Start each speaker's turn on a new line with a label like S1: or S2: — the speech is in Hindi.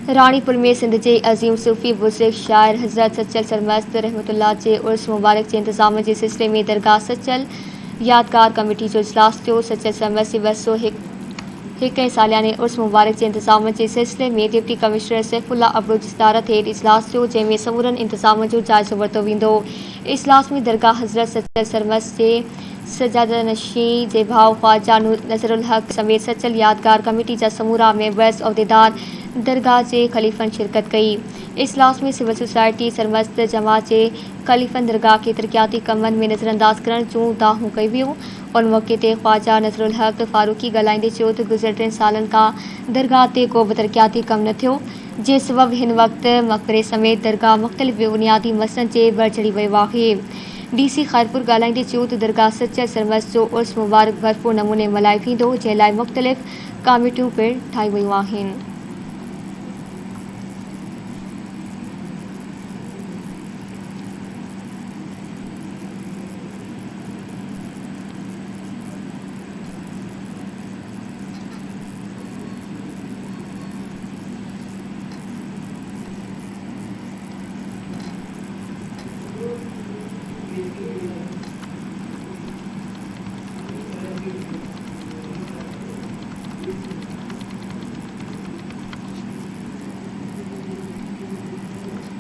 S1: रानीपुर में सिंध के अजीम सूफ़ी बुज़ुर्ग शायर हज़रत सचल सरमस्त रहमतुल्लाह के उर्स मुबारक के इंतज़ाम के सिलसिले में दरगाह सचल यादगार कमेटी जो इजलास थियो। सचल सरमस्त जी 201 सालियाने उर्स मुबारक के इंतज़ाम के सिलसिले में डिप्टी कमिश्नर सैफुल्ला अबरू जी सदारत हेठि इजलास थियो, जंहिंमें समूरनि इंतज़ाम जो जाइज़ो वरितो वेंदो। इजलास में दरगाह हज़रत सचल सरमस्त जे सजादनशी जे भाउ ख्वाजा नज़रुल हक़ समेत सचल यादगार कमेटी जा समूरा मेंबर्स उहदेदार दरगाह के खलीफ़नि शिरकत कई। इजलास में सिविल सोसाइटी सरमस्त जमात के खलीफ़नि दरगाह के तरक्याती कमनि में नज़रअंदाज करण जूं दाहूं कई वियूं। उन मौके ते ख्वाजा नज़रुल हक़ फारूकी ॻाल्हाईंदे चयो त गुज़िरियल 3 सालनि खां दरगाह ते को बि तरक्याती कमु न थियो, जे सबबि हिन वक़्ति मक़बरे समेत दरगाह मुख़्तलिफ़ बुनियादी मसइलनि ते बड़िजड़ी वियो आहे। DC खैरपुर ॻाल्हाईंदे चयो त दरगाह सचल सरमस्त जो उर्स मुबारक भरपूर नमूने मल्हायो वेंदो, जंहिं लाइ मुख़्तलिफ़ कमेटियूं पिणु ठाही वियूं आहिनि।